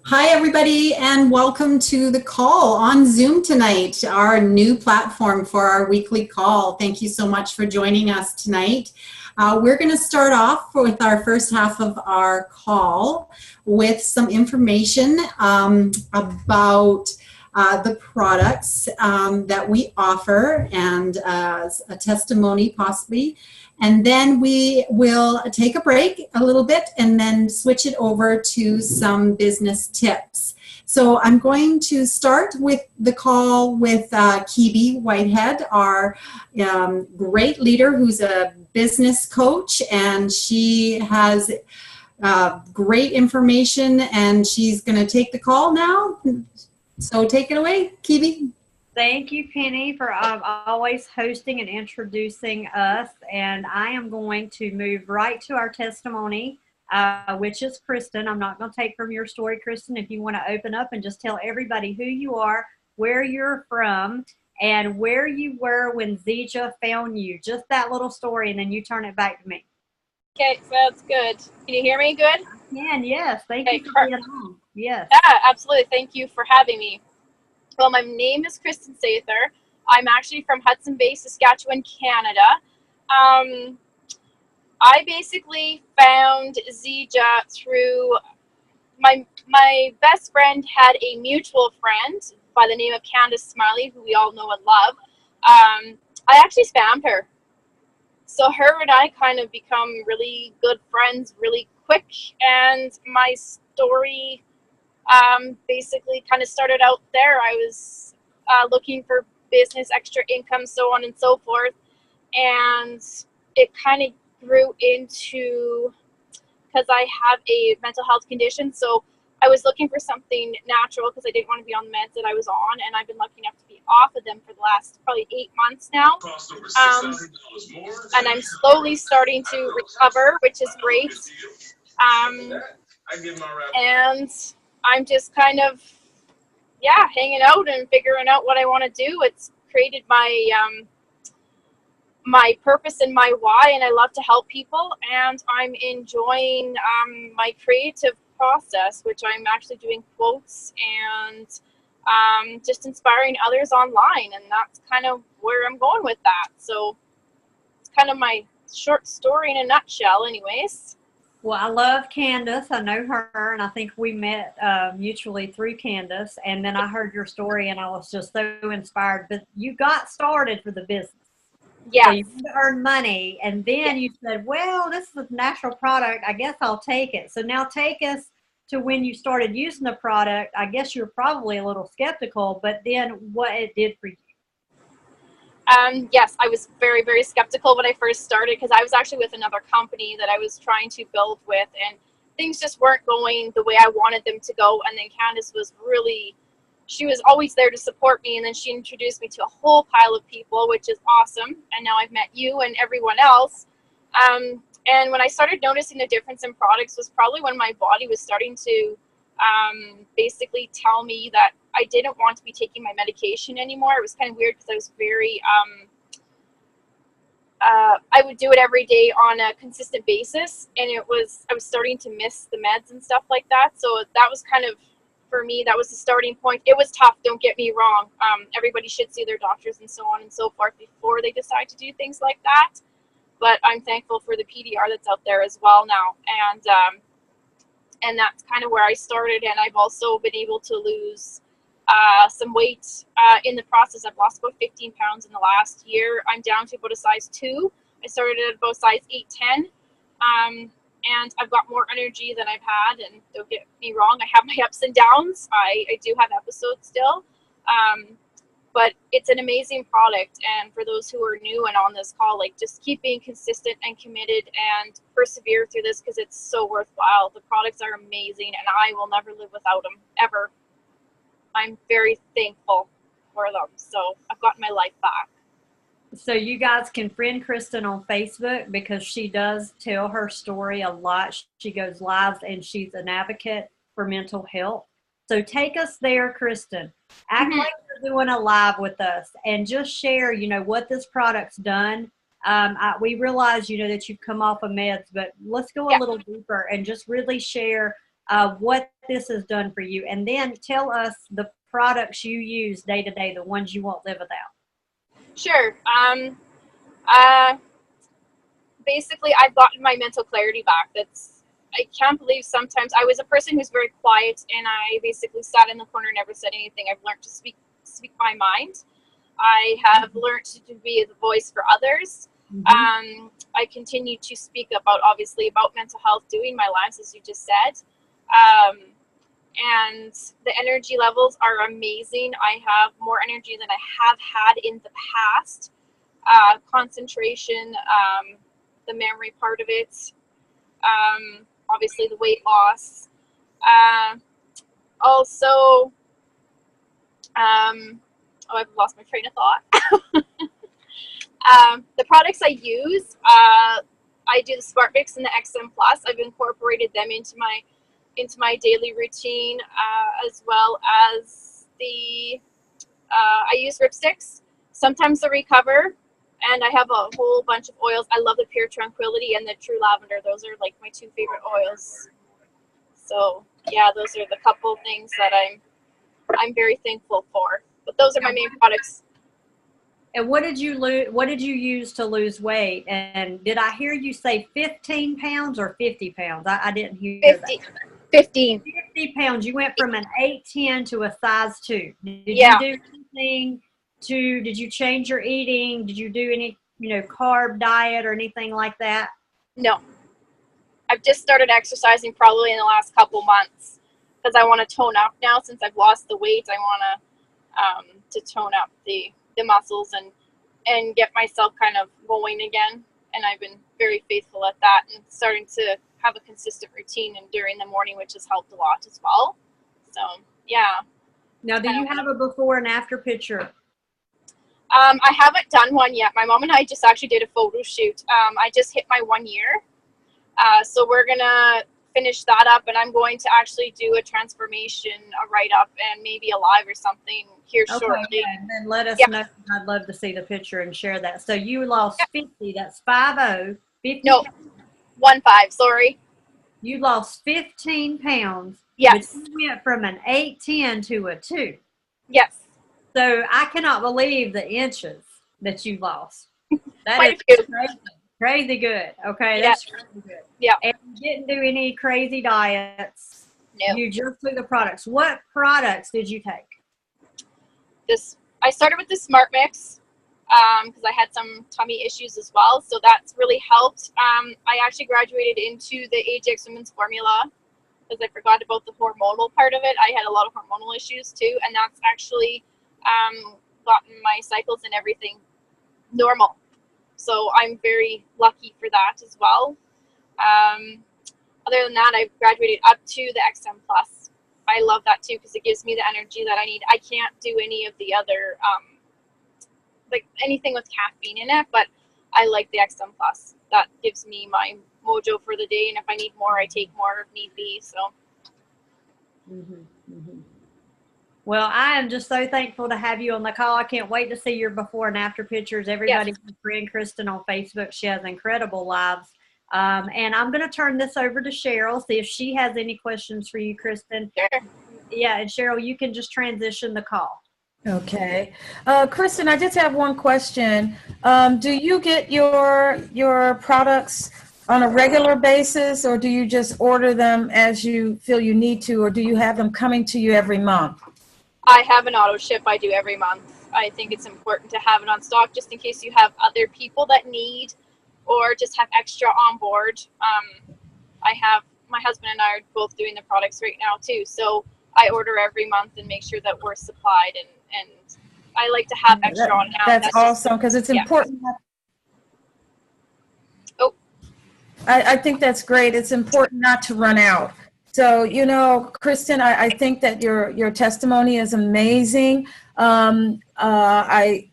Hi, everybody, and welcome to the call on Zoom tonight, our new platform for our weekly call. Thank you so much for joining us tonight. We're going to start off with our first half of our call with some information about the products that we offer and a testimony possibly. And then we will take a break a little bit and then switch it over to some business tips. So I'm going to start with the call with Kebie Whitehead, our great leader who's a business coach, and she has great information, and she's going to take the call now. So take it away, Kebie. Thank you, Penny, for always hosting and introducing us. And I am going to move right to our testimony, which is Kristen. I'm not going to take from your story, Kristen. If you want to open up and just tell everybody who you are, where you're from, and where you were when Zija found you. Just that little story, and then you turn it back to me. Okay, sounds good. Can you hear me good? Yes. Thank you for being on. Yes. Yeah, absolutely. Thank you for having me. Well, my name is Kristen Sather. I'm actually from Hudson Bay, Saskatchewan, Canada. I basically found Zija through my best friend had a mutual friend by the name of Candace Smiley, who we all know and love. I actually spammed her. So her and I kind of become really good friends really quick, and my story basically kind of started out there. I was looking for business, extra income, so on and so forth, and it kind of grew into, because I have a mental health condition, so I was looking for something natural because I didn't want to be on the meds that I was on, and I've been lucky enough to be off of them for the last probably 8 months now. And I'm slowly starting to recover, which is great. And I'm just kind of, hanging out and figuring out what I want to do. It's created my purpose and my why, and I love to help people, and I'm enjoying my creative process, which I'm actually doing quotes and just inspiring others online, and that's kind of where I'm going with that. So it's kind of my short story in a nutshell anyways. Well, I love Candace. I know her, and I think we met mutually through Candace. And then I heard your story, and I was just so inspired. But you got started for the business. Yeah. So you earned money, and then you said, well, this is a natural product. I guess I'll take it. So now take us to when you started using the product. I guess you're probably a little skeptical, but then what it did for you. Yes, I was very, very skeptical when I first started because I was actually with another company that I was trying to build with, and things just weren't going the way I wanted them to go. And then Candace she was always there to support me, and then she introduced me to a whole pile of people, which is awesome. And now I've met you and everyone else. And when I started noticing the difference in products was probably when my body was starting to basically tell me that I didn't want to be taking my medication anymore. It was kind of weird because I was very, I would do it every day on a consistent basis, and I was starting to miss the meds and stuff like that. So that was kind of, for me, that was the starting point. It was tough, don't get me wrong. Everybody should see their doctors and so on and so forth before they decide to do things like that. But I'm thankful for the PDR that's out there as well now. And that's kind of where I started. And I've also been able to lose some weight in the process. I've lost about 15 pounds in the last year. I'm down to about a size 2. I started at about size 8, 10. And I've got more energy than I've had. And don't get me wrong, I have my ups and downs. I do have episodes still. But it's an amazing product. And for those who are new and on this call, like, just keep being consistent and committed and persevere through this because it's so worthwhile. The products are amazing, and I will never live without them, ever. I'm very thankful for them. So I've gotten my life back. So you guys can friend Kristen on Facebook because she does tell her story a lot. She goes live, and she's an advocate for mental health. So take us there, Kristen. Act like you're doing a live with us and just share, what this product's done. We realize, that you've come off of meds, but let's go a little deeper and just really share what this has done for you. And then tell us the products you use day to day, the ones you won't live without. Sure. Basically, I've gotten my mental clarity back. I can't believe sometimes I was a person who's very quiet, and I basically sat in the corner and never said anything. I've learned to speak my mind. I have learned to be the voice for others. I continue to speak about mental health, doing my lives, as you just said. And the energy levels are amazing. I have more energy than I have had in the past. Concentration, the memory part of it, obviously the weight loss. Also, I've lost my train of thought. The products I use, I do the Smart Mix and the XM Plus. I've incorporated them into my daily routine, as well as I use Ripsticks, sometimes the Recover, and I have a whole bunch of oils. I love the Pure Tranquility and the True Lavender. Those are like my two favorite oils. So yeah, those are the couple things that I'm very thankful for. But those are my main products. And what did you use to lose weight? And did I hear you say 15 pounds or 50 pounds? I didn't hear 50. that. 15. 50 pounds. You went from an 8'10" to a size 2. Did Yeah. you do anything did you change your eating? Did you do any, carb diet or anything like that? No. I've just started exercising probably in the last couple months because I want to tone up now. Since I've lost the weight, I want to tone up the muscles and get myself kind of going again. And I've been very faithful at that and starting to have a consistent routine and during the morning, which has helped a lot as well. So yeah. Now, do you have a before and after picture? I haven't done one yet. My mom and I just actually did a photo shoot. I just hit my 1 year. So we're going to finish that up, and I'm going to actually do a transformation, a write-up, and maybe a live or something here shortly. Yeah, and then let us know. I'd love to see the picture and share that. So you lost 50. That's 50. 50. No, 15, sorry. You lost 15 pounds. Yes. But you went from an 8'10" to a 2. Yes. So I cannot believe the inches that you lost. That Quite is a few. crazy good. Okay, that's really good. Yeah. And you didn't do any crazy diets. No. You just took the products. What products did you take? I started with the Smart Mix because I had some tummy issues as well. So that's really helped. I actually graduated into the Ajax Women's Formula because I forgot about the hormonal part of it. I had a lot of hormonal issues too, and that's actually gotten my cycles and everything normal. So I'm very lucky for that as well. Other than that, I've graduated up to the XM Plus. I love that too because it gives me the energy that I need. I can't do any of the other, like anything with caffeine in it, but I like the XM Plus. That gives me my mojo for the day, and if I need more, I take more if need be. So. Well, I am just so thankful to have you on the call. I can't wait to see your before and after pictures. Everybody, my friend Kristen on Facebook, she has incredible lives. And I'm going to turn this over to Cheryl, see if she has any questions for you, Kristen. Sure. Yeah, and Cheryl, you can just transition the call. Okay. Kristen, I just have one question. Do you get your products on a regular basis, or do you just order them as you feel you need to, or do you have them coming to you every month? I have an auto ship I do every month. I think it's important to have it on stock just in case you have other people that need or just have extra on board. My husband and I are both doing the products right now too. So I order every month and make sure that we're supplied, and I like to have extra on hand. That's awesome because it's important. I think that's great. It's important not to run out. So, Kristen, I think that your testimony is amazing. I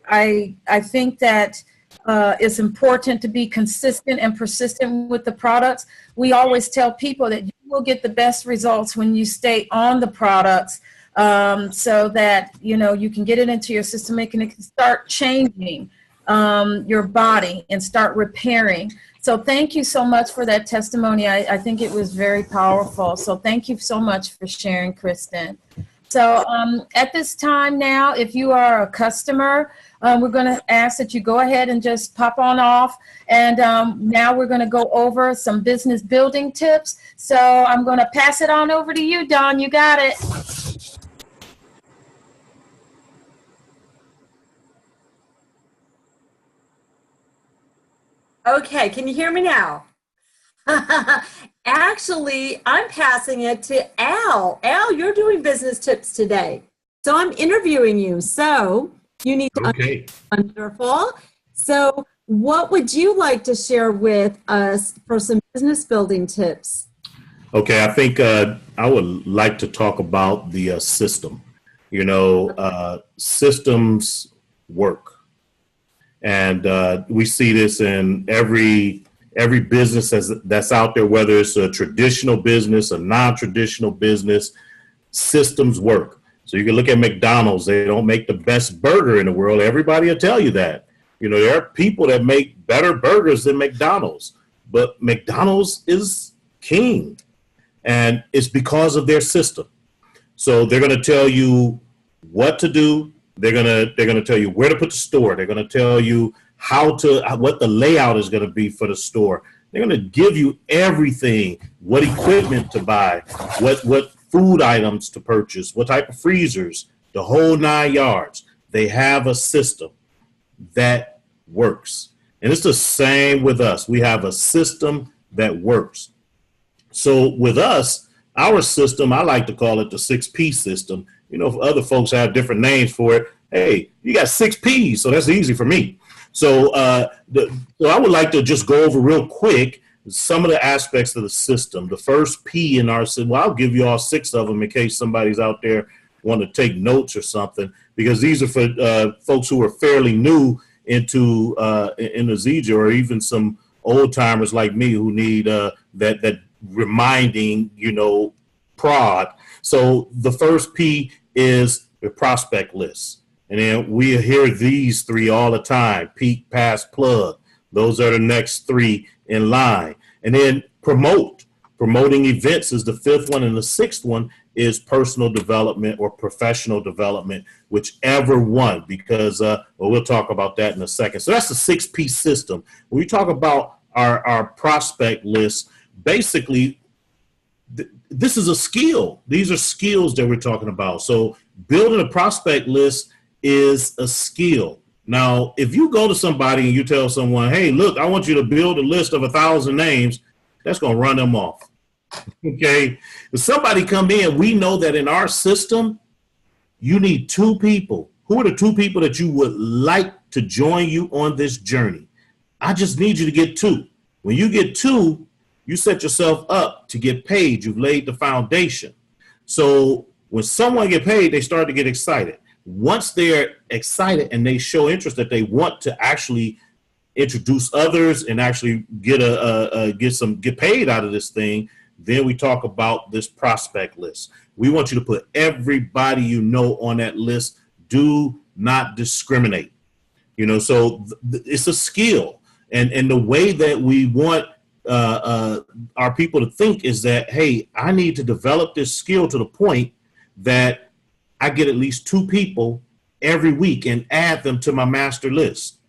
think that it's important to be consistent and persistent with the products. We always tell people that you will get the best results when you stay on the products, so that, you can get it into your system and it can start changing your body and start repairing. So thank you so much for that testimony. I think it was very powerful. So thank you so much for sharing, Kristen. So at this time now, if you are a customer, we're going to ask that you go ahead and just pop on off. And now we're going to go over some business building tips. So I'm going to pass it on over to you, Dawn. You got it. Okay, can you hear me now? Actually, I'm passing it to Al. Al, you're doing business tips today. So I'm interviewing you. So you need to. Okay. Wonderful. So what would you like to share with us for some business building tips? Okay, I think I would like to talk about the system. You know, systems work. And we see this in every business that's out there, whether it's a traditional business, a non-traditional business, systems work. So you can look at McDonald's. They don't make the best burger in the world. Everybody will tell you that. You know, there are people that make better burgers than McDonald's, but McDonald's is king, and it's because of their system. So they're going to tell you what to do. They're gonna tell you where to put the store. They're gonna tell you what the layout is gonna be for the store. They're gonna give you everything, what equipment to buy, what food items to purchase, what type of freezers, the whole 9 yards. They have a system that works. And it's the same with us. We have a system that works. So with us, our system, I like to call it the 6P system. You know, if other folks have different names for it, hey, you got 6 Ps, so that's easy for me. So, so I would like to just go over real quick some of the aspects of the system. The first P in our system, well, I'll give you all 6 of them in case somebody's out there want to take notes or something, because these are for folks who are fairly new into Zija, or even some old timers like me who need that reminding, you know, prod. So the first P is the prospect list. And then we hear these 3 all the time: peak, pass, plug. Those are the next 3 in line. And then promoting events is the 5th one. And the 6th one is personal development or professional development, whichever one, because well, we'll talk about that in a second. So that's the 6P system. When we talk about our prospect list, basically, this is a skill. These are skills that we're talking about. So building a prospect list is a skill. Now, if you go to somebody and you tell someone, hey, look, I want you to build a list of 1,000 names, that's going to run them off. Okay. If somebody come in, we know that in our system, you need 2 people. Who are the 2 people that you would like to join you on this journey? I just need you to get 2. When you get 2, you set yourself up to get paid. You've laid the foundation. So when someone get paid, they start to get excited. Once they're excited and they show interest that they want to actually introduce others and actually get paid out of this thing, then we talk about this prospect list. We want you to put everybody you know on that list. Do not discriminate. You know, so it's a skill, and the way that we want our people to think is that, hey, I need to develop this skill to the point that I get at least 2 people every week and add them to my master list,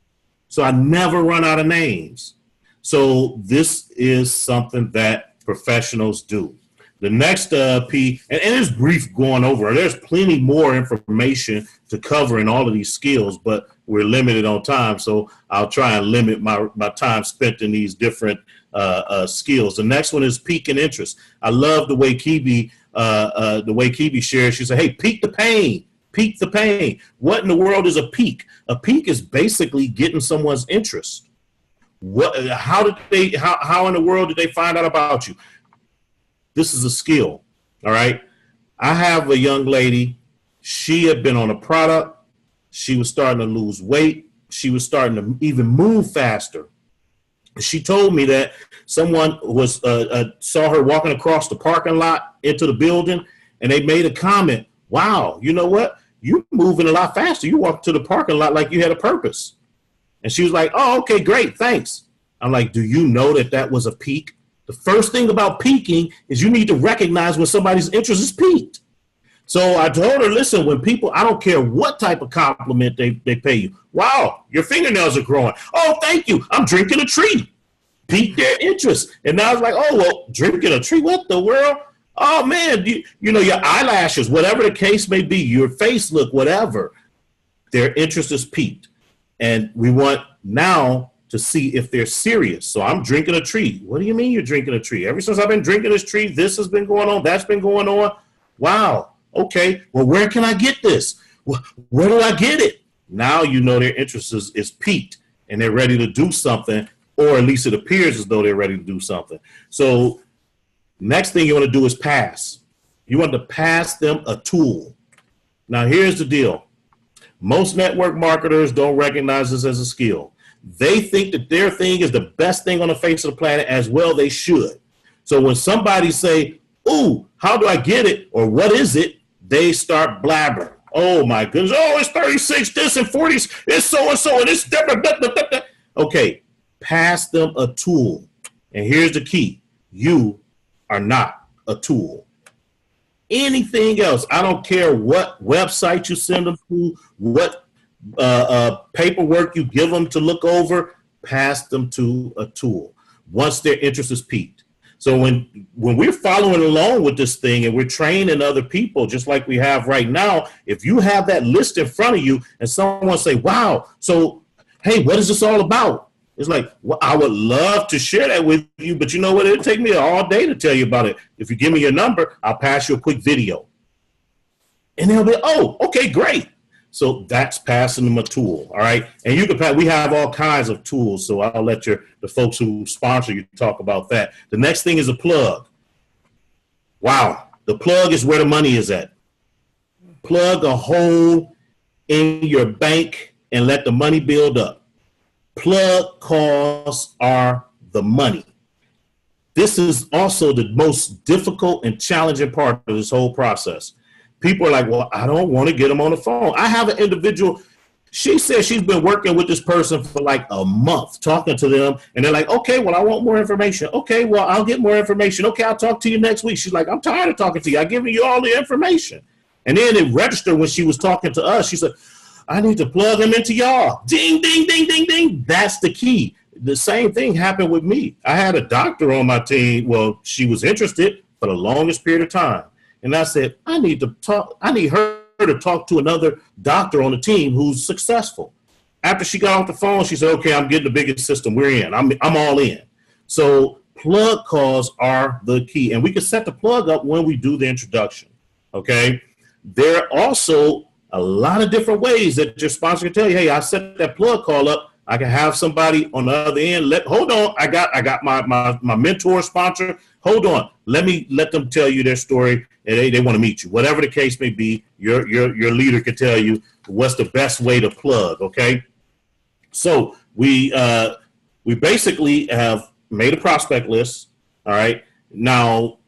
so I never run out of names. So this is something that professionals do. The next P, and it's brief going over. There's plenty more information to cover in all of these skills, but we're limited on time, so I'll try and limit my time spent in these different skills. The next one is peak and interest. I love the way Kebie shares. She said, "Hey, peak the pain. Peak the pain." What in the world is a peak? A peak is basically getting someone's interest. How in the world did they find out about you? This is a skill. All right. I have a young lady. She had been on a product. She was starting to lose weight. She was starting to even move faster. She told me that someone was saw her walking across the parking lot into the building, and they made a comment. Wow, you know what? You're moving a lot faster. You walked to the parking lot like you had a purpose. And she was like, oh, okay, great, thanks. I'm like, do you know that that was a peak? The first thing about peaking is you need to recognize when somebody's interest is peaked. So I told her, listen, when people, I don't care what type of compliment they pay you. Wow, your fingernails are growing. Oh, thank you. I'm drinking a tree. Piqued their interest. And now I was like, oh, well, drinking a tree? What the world? Oh, man, you know, your eyelashes, whatever the case may be, your face look, whatever, their interest is piqued. And we want now to see if they're serious. So I'm drinking a tree. What do you mean you're drinking a tree? Ever since I've been drinking this tree, this has been going on, that's been going on. Wow. Okay. Well, where can I get this? Where do I get it? Now you know their interest is piqued and they're ready to do something, or at least it appears as though they're ready to do something. So next thing you want to do is pass. You want to pass them a tool. Now here's the deal. Most network marketers don't recognize this as a skill. They think that their thing is the best thing on the face of the planet, as well they should. So when somebody say, ooh, how do I get it? Or what is it? They start blabbering. Oh my goodness. Oh, it's 36, this and 40, it's so-and-so, and it's different. Okay, pass them a tool. And here's the key. You are not a tool. Anything else, I don't care what website you send them to, what paperwork you give them to look over, pass them to a tool once their interest is piqued. So when we're following along with this thing and we're training other people, just like we have right now, if you have that list in front of you and someone say, wow, so, hey, what is this all about? It's like, well, I would love to share that with you, but you know what? It'll take me all day to tell you about it. If you give me your number, I'll pass you a quick video. And they'll be, oh, okay, great. So that's passing them a tool, all right? And you can we have all kinds of tools, so I'll let the folks who sponsor you talk about that. The next thing is a plug. Wow, the plug is where the money is at. Plug a hole in your bank and let the money build up. Plug costs are the money. This is also the most difficult and challenging part of this whole process. People are like, well, I don't want to get them on the phone. I have an individual, she says she's been working with this person for like a month, talking to them. And they're like, okay, well, I want more information. Okay, well, I'll get more information. Okay, I'll talk to you next week. She's like, I'm tired of talking to you. I've given you all the information. And then it registered when she was talking to us. She said, I need to plug them into y'all. Ding, ding, ding, ding, ding. That's the key. The same thing happened with me. I had a doctor on my team. Well, she was interested for the longest period of time. And I said, I need her to talk to another doctor on the team who's successful. After she got off the phone, she said, okay, I'm getting the biggest system we're in. I'm all in. So plug calls are the key. And we can set the plug up when we do the introduction. Okay. There are also a lot of different ways that your sponsor can tell you, hey, I set that plug call up. I can have somebody on the other end. Hold on. I got my mentor sponsor. Hold on. Let them tell you their story. And they want to meet you. Whatever the case may be, your leader can tell you what's the best way to plug. Okay. So we basically have made a prospect list. All right. Now,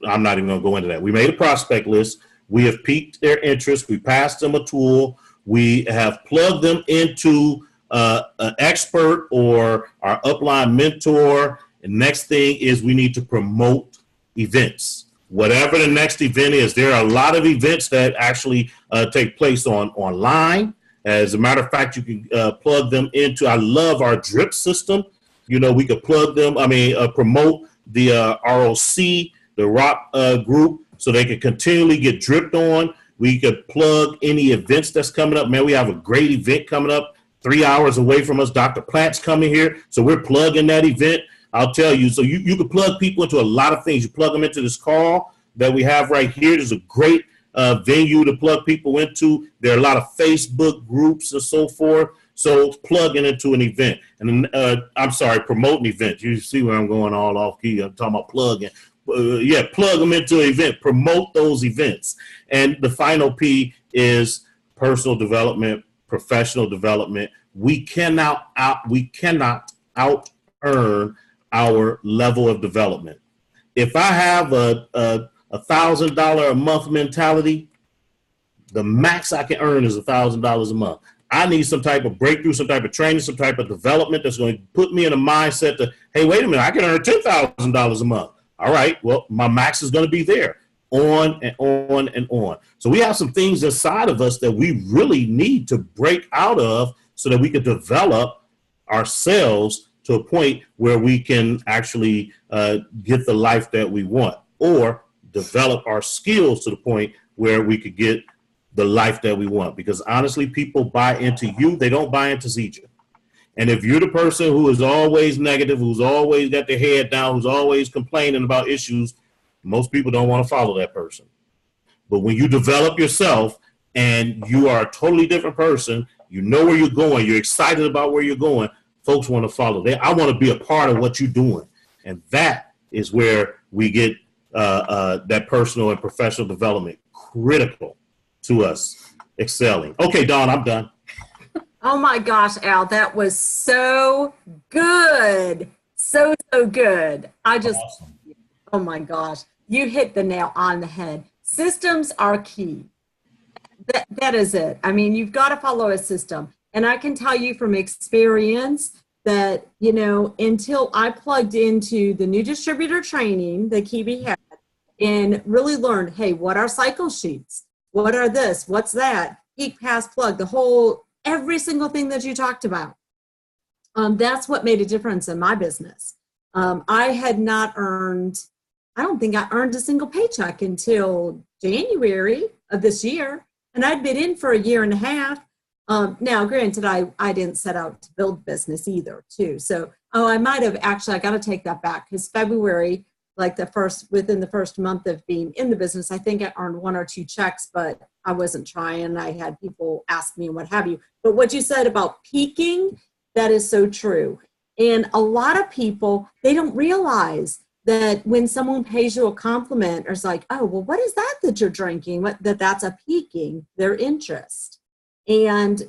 I'm not even going to go into that. We made a prospect list. We have piqued their interest. We passed them a tool. We have plugged them into an expert or our upline mentor. And next thing is we need to promote events. Whatever the next event is, there are a lot of events that actually take place online. As a matter of fact, you can plug them into, I love our drip system. You know, we could plug them, promote the ROC, the rock group, so they can continually get dripped on. We could plug any events that's coming up. Man, we have a great event coming up 3 hours away from us. Dr. Platt's coming here, so we're plugging that event. I'll tell you, so you can plug people into a lot of things. You plug them into this call that we have right here. There's a great venue to plug people into. There are a lot of Facebook groups and so forth. So plugging into an event. And promoting events. You see where I'm going all off key. I'm talking about plugging. Plug them into an event. Promote those events. And the final P is personal development, professional development. We cannot out earn our level of development. If I have a $1,000 a month mentality, the max I can earn is $1,000 a month. I need some type of breakthrough, some type of training, some type of development that's going to put me in a mindset to, hey, wait a minute, I can earn $10,000 a month. All right, well, my max is going to be there, on and on and on. So we have some things inside of us that we really need to break out of so that we can develop ourselves to a point where we can actually get the life that we want, or develop our skills to the point where we could get the life that we want. Because honestly, people buy into you, they don't buy into Zija. And if you're the person who is always negative, who's always got their head down, who's always complaining about issues, most people don't want to follow that person. But when you develop yourself and you are a totally different person, you know where you're going, you're excited about where you're going, folks want to follow. I want to be a part of what you're doing. And that is where we get that personal and professional development critical to us excelling. Okay, Dawn, I'm done. Oh my gosh, Al, that was so good. So good. Awesome. Oh my gosh, you hit the nail on the head. Systems are key. That is it. I mean, you've got to follow a system. And I can tell you from experience that, you know, until I plugged into the new distributor training that Kebie had and really learned, hey, what are cycle sheets? What are this? What's that? Peak, pass, plug, every single thing that you talked about. That's what made a difference in my business. I had not earned, I don't think I earned a single paycheck until January of this year. And I'd been in for a year and a half. Now, granted, I didn't set out to build business either, too. So, I might have actually, I got to take that back, because February, like within the first month of being in the business, I think I earned 1 or 2 checks, but I wasn't trying. I had people ask me and what have you. But what you said about peaking, that is so true. And a lot of people, they don't realize that when someone pays you a compliment or is like, oh, well, what is that you're drinking? That's a piquing their interest. And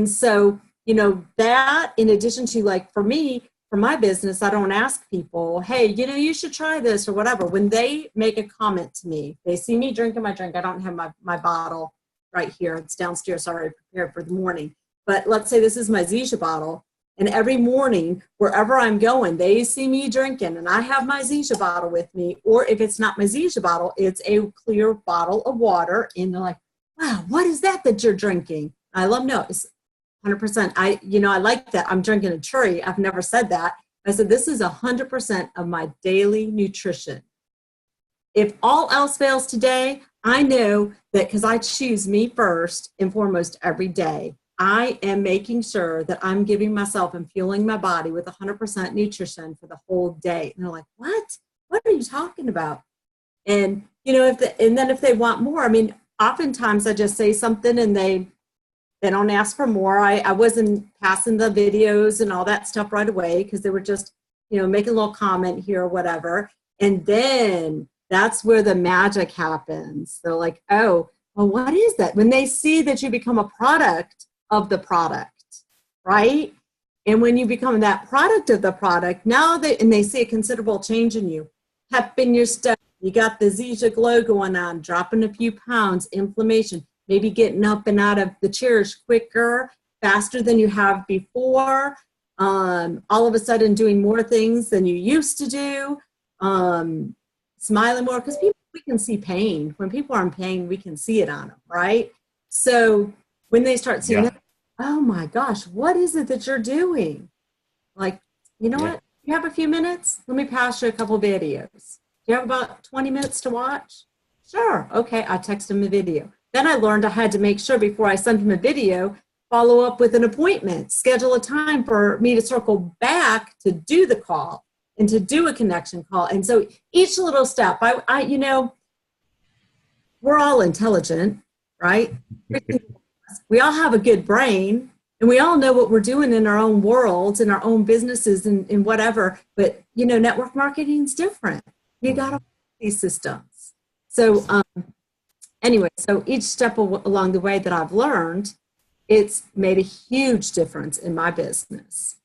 so, you know, that in addition to, like, for me, for my business, I don't ask people, hey, you know, you should try this or whatever. When they make a comment to me, they see me drinking my drink. I don't have my bottle right here. It's downstairs, already prepared for the morning. But let's say this is my Zija bottle. And every morning, wherever I'm going, they see me drinking and I have my Zija bottle with me. Or if it's not my Zija bottle, it's a clear bottle of water. And they're like, wow, what is that you're drinking? I love no, it's 100%. I like that. I'm drinking a tree. I've never said that. I said, this is 100% of my daily nutrition. If all else fails today, I know that because I choose me first and foremost every day, I am making sure that I'm giving myself and fueling my body with 100% nutrition for the whole day. And they're like, what? What are you talking about? And, you know, if they want more, I mean, oftentimes I just say something and they don't ask for more. I wasn't passing the videos and all that stuff right away because they were just, you know, making a little comment here or whatever. And then that's where the magic happens. They're like, oh, well, what is that? When they see that you become a product of the product, right? And when you become that product of the product, now they see a considerable change in you. Pep in your step, you got the Zija glow going on, dropping a few pounds, inflammation, maybe getting up and out of the chairs quicker, faster than you have before, all of a sudden doing more things than you used to do, smiling more, because we can see pain. When people are in pain, we can see it on them, right? So when they start seeing that, oh my gosh, what is it that you're doing? Like, you know what? You have a few minutes? Let me pass you a couple videos. Do you have about 20 minutes to watch? Sure. Okay, I text them a video. Then I learned I had to make sure before I sent them a video, follow up with an appointment, schedule a time for me to circle back to do the call and to do a connection call. And so each little step, I you know, we're all intelligent, right? We all have a good brain and we all know what we're doing in our own worlds, in our own businesses and whatever. But, you know, network marketing is different. You got to follow these systems. So anyway, so each step along the way that I've learned, it's made a huge difference in my business.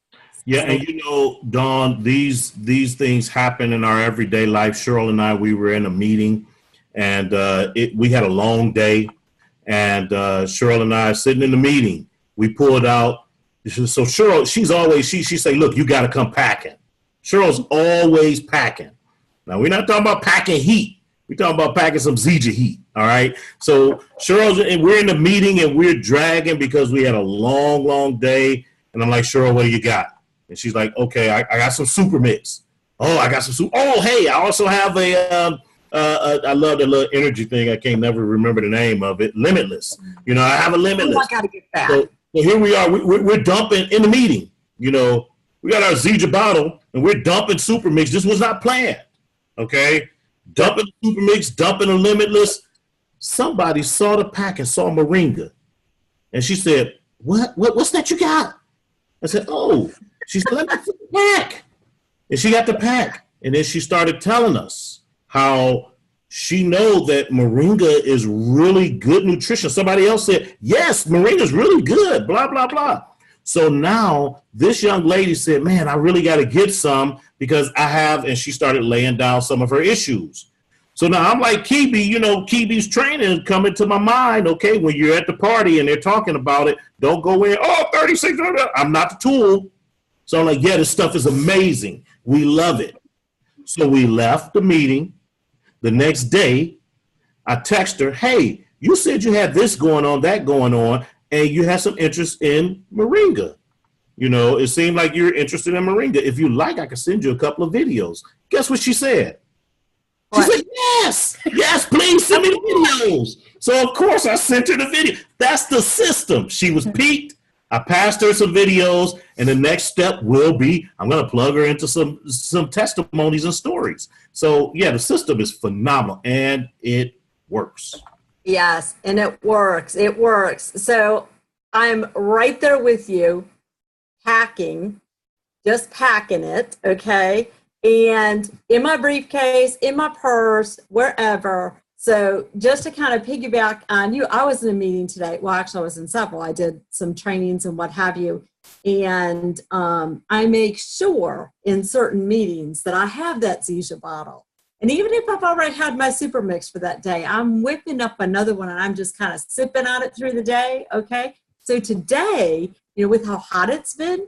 Yeah, and you know, Dawn, these things happen in our everyday life. Cheryl and I, we were in a meeting and we had a long day. And Cheryl and I are sitting in the meeting, we pulled out. So Cheryl, she's always, she say, look, you got to come packing. Cheryl's always packing. Now, we're not talking about packing heat. We're talking about packing some Zija heat, all right? So Cheryl's, and we're in the meeting, and we're dragging because we had a long, long day. And I'm like, Cheryl, what do you got? And she's like, okay, I got some Super Mix. Oh, I got some Super. Oh, hey, I also have I love the little energy thing. I can't never remember the name of it. Limitless. You know, I have a Limitless. Oh, I got to get that. So here we are. We're dumping in the meeting. You know, we got our Zija bottle, and we're dumping Super Mix. This was not planned. Okay? Dumping Super Mix, dumping a Limitless. Somebody saw the pack and saw Moringa. And she said, what's that you got? I said, oh. She said, let me see the pack. And she got the pack. And then she started telling us how she know that Moringa is really good nutrition. Somebody else said, yes, Moringa is really good, blah, blah, blah. So now this young lady said, man, I really got to get some because I have, and she started laying down some of her issues. So now I'm like, Kebie, you know, Kebie's training is coming to my mind. Okay, when you're at the party and they're talking about it, don't go in, 36, I'm not the tool. So I'm like, yeah, this stuff is amazing. We love it. So we left the meeting. The next day, I text her, hey, you said you had this going on, that going on, and you had some interest in Moringa. You know, it seemed like you're interested in Moringa. If you like, I can send you a couple of videos. Guess what she said? She said, yes, please send me the videos. So, of course, I sent her the video. That's the system. She was piqued. I passed her some videos, and the next step will be I'm going to plug her into some testimonies and stories. So, yeah, the system is phenomenal, and it works. Yes, and it works. It works. So I'm right there with you, packing, just packing it, okay? And in my briefcase, in my purse, wherever. So just to kind of piggyback on you, I was in a meeting today. Well, actually, I was in several. I did some trainings and what have you. And I make sure in certain meetings that I have that Zija bottle. And even if I've already had my Super Mix for that day, I'm whipping up another one and I'm just kind of sipping on it through the day, okay? So today, you know, with how hot it's been,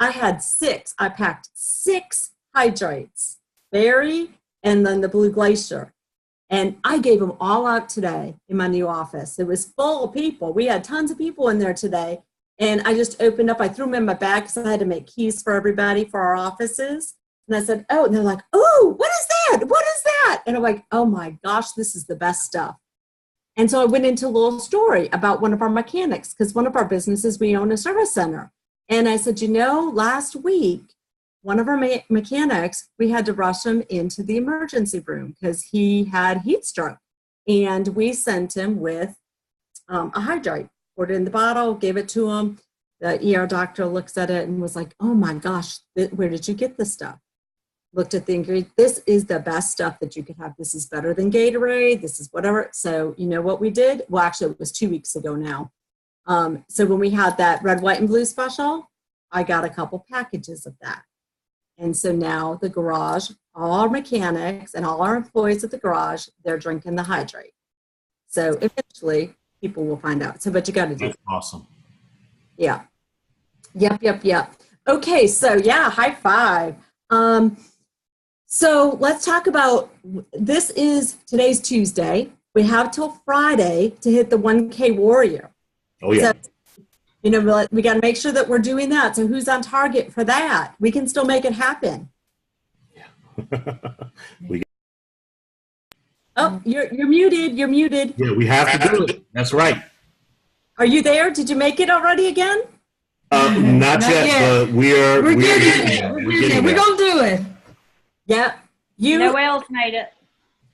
I packed 6 hydrates, berry, and then the Blue Glacier. And I gave them all out today in my new office. It was full of people. We had tons of people in there today. And I just opened up, I threw them in my bag because I had to make keys for everybody for our offices. And I said, oh, and they're like, oh, what is that? What is that? And I'm like, oh my gosh, this is the best stuff. And so I went into a little story about one of our mechanics, because one of our businesses, we own a service center. And I said, you know, last week, one of our mechanics, we had to rush him into the emergency room because he had heat stroke. And we sent him with a hydrate, poured it in the bottle, gave it to him. The ER doctor looks at it and was like, oh my gosh, where did you get this stuff? Looked at the ingredient. This is the best stuff that you could have. This is better than Gatorade. This is whatever. So you know what we did? Well, actually, it was 2 weeks ago now. So when we had that red, white, and blue special, I got a couple packages of that. And so now the garage, all our mechanics and all our employees at the garage, they're drinking the hydrate. So eventually people will find out. So, but you got to do it. That's awesome. Yeah. Yep. Okay. So yeah, high five. So let's talk about, today's Tuesday. We have till Friday to hit the 1K warrior. Oh yeah. So, you know, we got to make sure that we're doing that. So who's on target for that? We can still make it happen. Oh, you're muted. You're muted. Yeah, we have to do it. That's right. Are you there? Did you make it already again? Not yet, but we're getting there. We're going to do it. Yeah. Noelle's made it.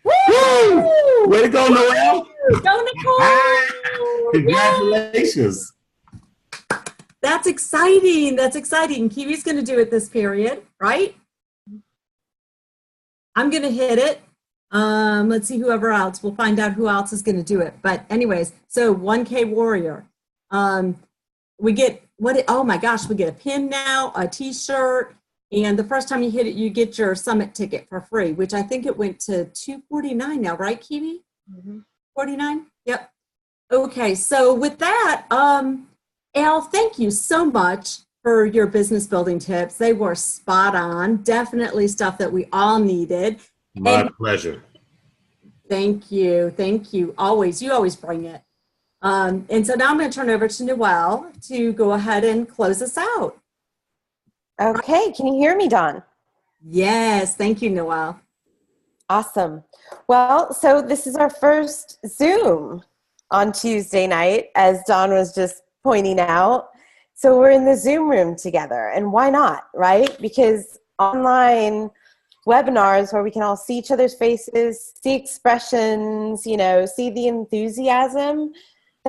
Woo! Way to go, Noelle. Go, Nicole. Congratulations. That's exciting. That's exciting. Kebie's going to do it this period, right? I'm going to hit it. Let's see whoever else. We'll find out who else is going to do it. But anyways, so 1K warrior. We get oh my gosh, we get a pin now, a t-shirt, and the first time you hit it, you get your summit ticket for free, which I think it went to $249 now, right, Kebie? Mm-hmm. $49? Yep. Okay, so with that, Al, thank you so much for your business building tips. They were spot on, definitely stuff that we all needed. My pleasure. Thank you. Thank you. Always. You always bring it. And so now I'm going to turn over to Noelle to go ahead and close us out. Okay. Can you hear me, Dawn? Yes. Thank you, Noelle. Awesome. Well, so this is our first Zoom on Tuesday night, as Dawn was just pointing out. So we're in the Zoom room together, and why not, right? Because online webinars where we can all see each other's faces, see expressions, you know, see the enthusiasm,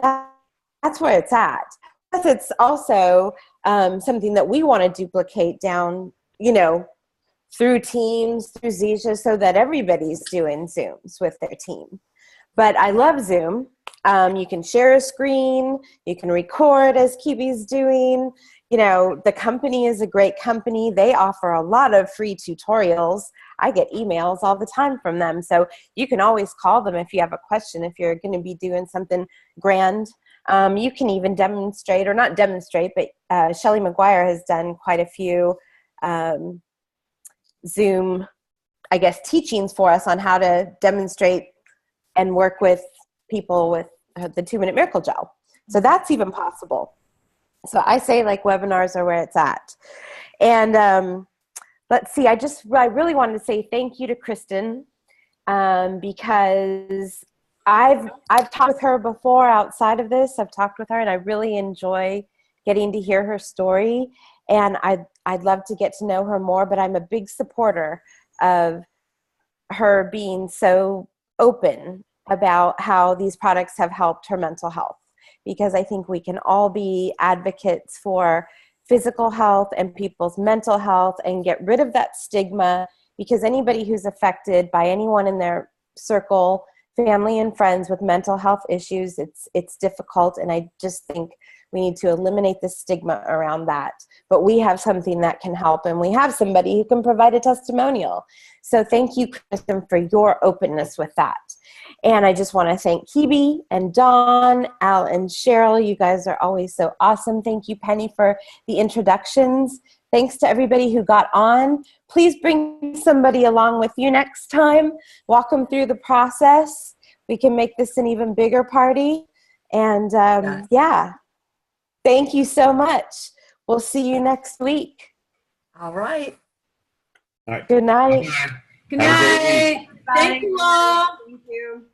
that's where it's at. Plus, it's also something that we want to duplicate down, you know, through Teams, through Zisha, so that everybody's doing Zooms with their team. But I love Zoom. You can share a screen, you can record as Kebie's doing. You know, the company is a great company. They offer a lot of free tutorials. I get emails all the time from them. So you can always call them if you have a question, if you're going to be doing something grand. You can even demonstrate, or not demonstrate, but Shelley McGuire has done quite a few Zoom, I guess, teachings for us on how to demonstrate and work with people with the 2-minute miracle gel. So that's even possible. So I say, like, webinars are where it's at. And let's see, I really wanted to say thank you to Kristen, because I've talked with her before outside of this. I've talked with her, and I really enjoy getting to hear her story. And I'd love to get to know her more, but I'm a big supporter of her being so open about how these products have helped her mental health, because I think we can all be advocates for physical health and people's mental health and get rid of that stigma, because anybody who's affected by anyone in their circle, family and friends with mental health issues, it's difficult. And I just think we need to eliminate the stigma around that. But we have something that can help, and we have somebody who can provide a testimonial. So thank you, Kristen, for your openness with that. And I just want to thank Kebie and Dawn, Al and Cheryl. You guys are always so awesome. Thank you, Penny, for the introductions. Thanks to everybody who got on. Please bring somebody along with you next time. Walk them through the process. We can make this an even bigger party. And yeah, thank you so much. We'll see you next week. All right. All right. Good night. Bye-bye. Good Have a great night. week. Thank you all. Thank you.